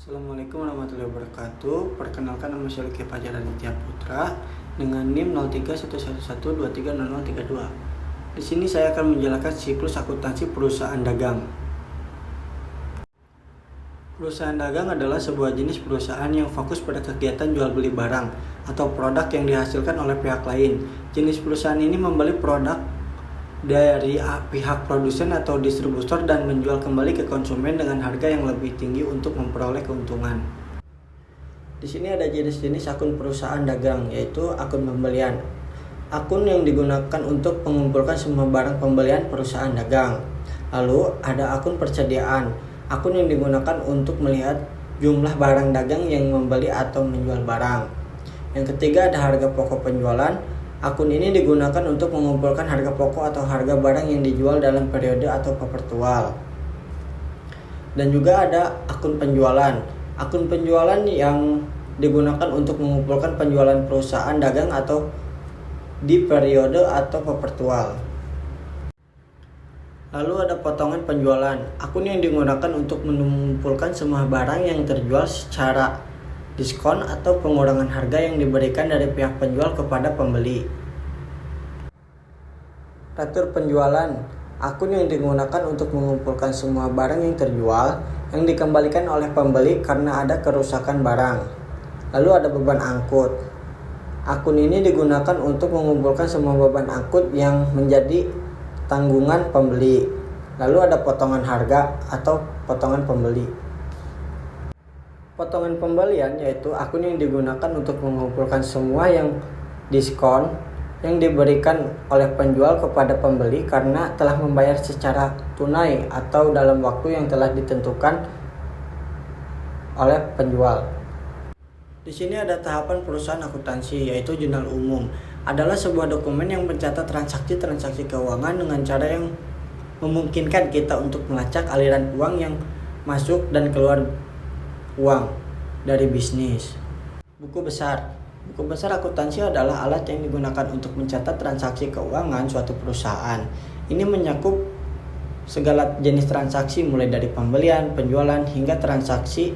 Assalamualaikum warahmatullahi wabarakatuh. Perkenalkan, nama saya Luki Fajar Aditya Putra dengan NIM 031112300032. Di sini saya akan menjelaskan siklus akuntansi perusahaan dagang. Perusahaan dagang adalah sebuah jenis perusahaan yang fokus pada kegiatan jual beli barang atau produk yang dihasilkan oleh pihak lain. Jenis perusahaan ini membeli produk dari pihak produsen atau distributor dan menjual kembali ke konsumen dengan harga yang lebih tinggi untuk memperoleh keuntungan. Di sini ada jenis-jenis akun perusahaan dagang, yaitu akun pembelian. Akun yang digunakan untuk mengumpulkan semua barang pembelian perusahaan dagang. Lalu ada akun persediaan. Akun yang digunakan untuk melihat jumlah barang dagang yang membeli atau menjual barang. Yang ketiga ada harga pokok penjualan. Akun ini digunakan untuk mengumpulkan harga pokok atau harga barang yang dijual dalam periode atau perpetual. Dan juga ada akun penjualan. Akun penjualan yang digunakan untuk mengumpulkan penjualan perusahaan dagang atau di periode atau perpetual. Lalu ada potongan penjualan. Akun yang digunakan untuk mengumpulkan semua barang yang terjual secara diskon atau pengurangan harga yang diberikan dari pihak penjual kepada pembeli. Retur penjualan. Akun yang digunakan untuk mengumpulkan semua barang yang terjual yang dikembalikan oleh pembeli karena ada kerusakan barang. Lalu ada beban angkut. Akun ini digunakan untuk mengumpulkan semua beban angkut yang menjadi tanggungan pembeli. Lalu ada potongan harga atau potongan pembeli. Potongan pembelian yaitu akun yang digunakan untuk mengumpulkan semua yang diskon yang diberikan oleh penjual kepada pembeli karena telah membayar secara tunai atau dalam waktu yang telah ditentukan oleh penjual. Di sini ada tahapan perusahaan akuntansi, yaitu jurnal umum. Adalah sebuah dokumen yang mencatat transaksi-transaksi keuangan dengan cara yang memungkinkan kita untuk melacak aliran uang yang masuk dan keluar uang dari bisnis. Buku besar. Buku besar akuntansi adalah alat yang digunakan untuk mencatat transaksi keuangan suatu perusahaan. Ini mencakup segala jenis transaksi mulai dari pembelian, penjualan, hingga transaksi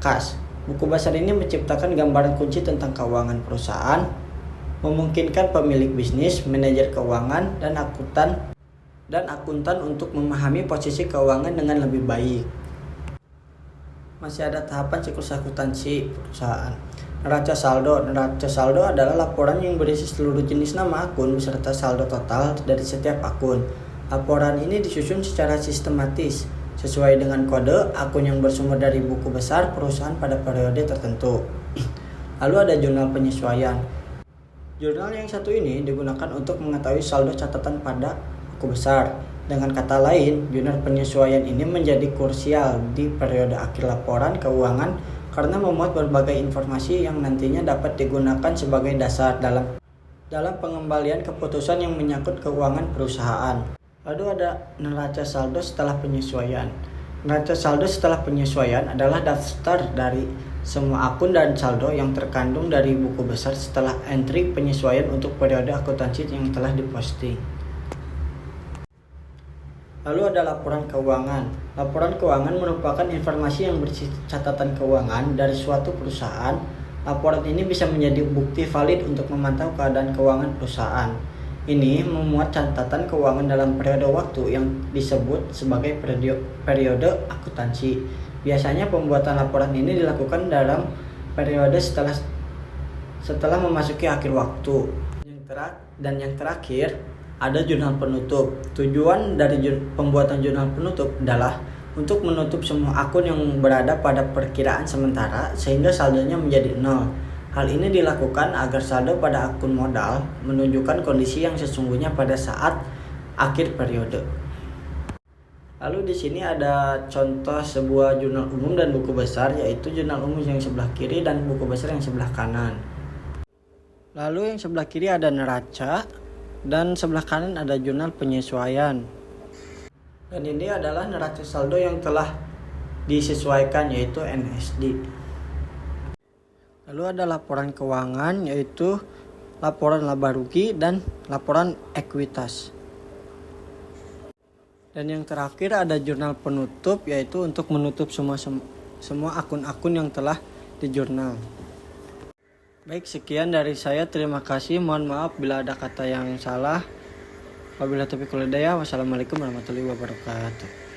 kas. Buku besar ini menciptakan gambaran kunci tentang keuangan perusahaan, memungkinkan pemilik bisnis, manajer keuangan, dan akuntan untuk memahami posisi keuangan dengan lebih baik. Masih ada tahapan siklus akuntansi perusahaan. Neraca saldo. Neraca saldo adalah laporan yang berisi seluruh jenis nama akun beserta saldo total dari setiap akun. Laporan ini disusun secara sistematis sesuai dengan kode akun yang bersumber dari buku besar perusahaan pada periode tertentu. Lalu ada jurnal penyesuaian. Jurnal yang satu ini digunakan untuk mengetahui saldo catatan pada buku besar. Dengan kata lain, jurnal penyesuaian ini menjadi krusial di periode akhir laporan keuangan karena memuat berbagai informasi yang nantinya dapat digunakan sebagai dasar dalam pengembalian keputusan yang menyangkut keuangan perusahaan. Lalu ada neraca saldo setelah penyesuaian. Neraca saldo setelah penyesuaian adalah daftar dari semua akun dan saldo yang terkandung dari buku besar setelah entry penyesuaian untuk periode akuntansi yang telah diposting. Lalu ada laporan keuangan. Laporan keuangan merupakan informasi yang berisi catatan keuangan dari suatu perusahaan. Laporan ini bisa menjadi bukti valid untuk memantau keadaan keuangan perusahaan. Ini memuat catatan keuangan dalam periode waktu yang disebut sebagai periode akuntansi. Biasanya pembuatan laporan ini dilakukan dalam periode setelah memasuki akhir waktu. Yang terakhir ada jurnal penutup. Tujuan dari pembuatan jurnal penutup adalah untuk menutup semua akun yang berada pada perkiraan sementara sehingga saldonya menjadi nol. Hal ini dilakukan agar saldo pada akun modal menunjukkan kondisi yang sesungguhnya pada saat akhir periode. Lalu di sini ada contoh sebuah jurnal umum dan buku besar, yaitu jurnal umum yang sebelah kiri dan buku besar yang sebelah kanan. Lalu yang sebelah kiri ada neraca dan sebelah kanan ada jurnal penyesuaian. Dan ini adalah neraca saldo yang telah disesuaikan, yaitu NSD. Lalu ada laporan keuangan, yaitu laporan laba rugi dan laporan ekuitas. Dan yang terakhir ada jurnal penutup, yaitu untuk menutup semua akun-akun yang telah di jurnal. Baik, sekian dari saya. Terima kasih. Mohon maaf bila ada kata yang salah. Wabillahi taufiq wal hidayah. Wassalamualaikum warahmatullahi wabarakatuh.